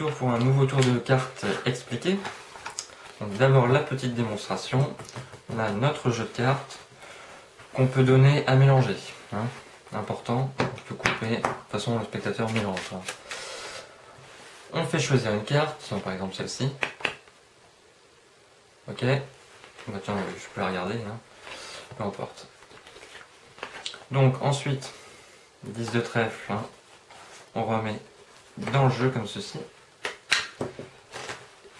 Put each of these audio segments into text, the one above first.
retour pour un nouveau tour de cartes expliqué. Donc d'abord la petite démonstration. On a notre jeu de cartes qu'on peut donner à mélanger. Hein. Important, on peut couper. De toute façon le spectateur mélange. Hein. On fait choisir une carte, par exemple celle-ci. Ok. Bah tiens, je peux la regarder. Hein. Peu importe. Donc ensuite, 10 de trèfle, hein. On remet dans le jeu comme ceci.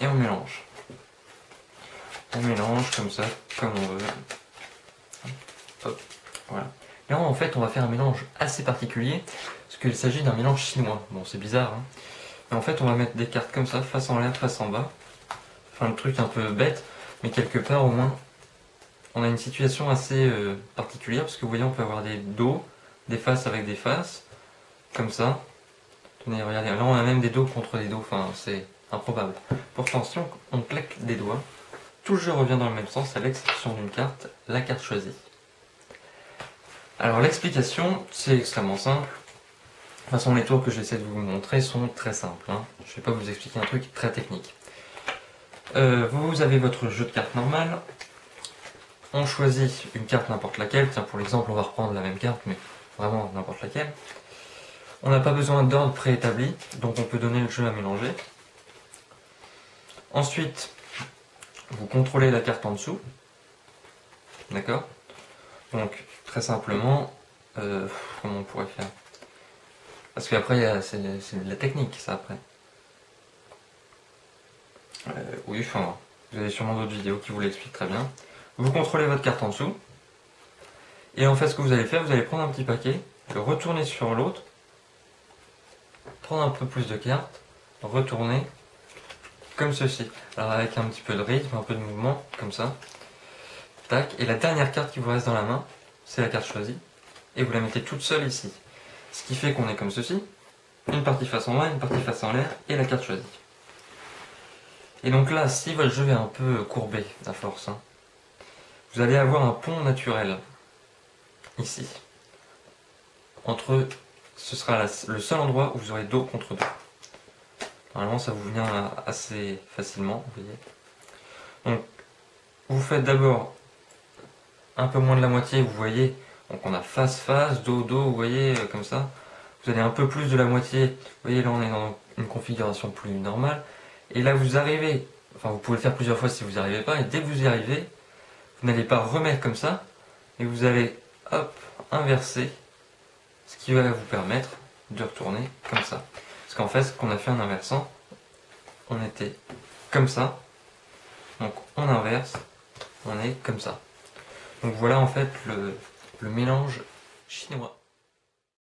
Et on mélange. On mélange comme ça, comme on veut. Hop, voilà. Là en fait on va faire un mélange assez particulier, parce qu'il s'agit d'un mélange chinois. Bon c'est bizarre, hein. Mais en fait on va mettre des cartes comme ça, face en l'air, face en bas. Enfin le truc un peu bête, mais quelque part au moins on a une situation assez particulière, parce que vous voyez on peut avoir des dos, des faces avec des faces, comme ça. Tenez, regardez, là on a même des dos contre des dos, enfin c'est improbable. Pourtant si on claque des doigts, tout le jeu revient dans le même sens, à l'exception d'une carte, la carte choisie. Alors l'explication, c'est extrêmement simple. De toute façon, les tours que j'essaie de vous montrer sont très simples. Hein. Je ne vais pas vous expliquer un truc très technique. Vous avez votre jeu de cartes normal. On choisit une carte n'importe laquelle. Tiens, pour l'exemple, on va reprendre la même carte, mais vraiment n'importe laquelle. On n'a pas besoin d'ordre préétabli, donc on peut donner le jeu à mélanger. Ensuite, vous contrôlez la carte en dessous. D'accord? Donc, très simplement, comment on pourrait faire? Parce qu'après, c'est de la technique, ça, après. Oui, enfin, vous avez sûrement d'autres vidéos qui vous l'expliquent très bien. Vous contrôlez votre carte en dessous. Et en fait, ce que vous allez faire, vous allez prendre un petit paquet, le retourner sur l'autre, prendre un peu plus de cartes, retourner, comme ceci. Alors, avec un petit peu de rythme, un peu de mouvement, comme ça. Tac. Et la dernière carte qui vous reste dans la main, c'est la carte choisie. Et vous la mettez toute seule ici. Ce qui fait qu'on est comme ceci. Une partie face en bas, une partie face en l'air, et la carte choisie. Et donc là, si votre jeu est un peu courbé, à force, hein, vous allez avoir un pont naturel, ici. Entre, ce sera le seul endroit où vous aurez dos contre dos. Normalement, ça vous vient assez facilement, vous voyez. Donc, vous faites d'abord un peu moins de la moitié, vous voyez. Donc on a face-face, dos-dos, vous voyez, comme ça. Vous allez un peu plus de la moitié. Vous voyez, là on est dans une configuration plus normale. Et là vous arrivez, enfin vous pouvez le faire plusieurs fois si vous n'y arrivez pas. Et dès que vous y arrivez, vous n'allez pas remettre comme ça. Et vous allez, hop, inverser. Ce qui va vous permettre de retourner comme ça. Parce qu'en fait, ce qu'on a fait en inversant, on était comme ça. Donc on inverse, on est comme ça. Donc voilà en fait le mélange chinois.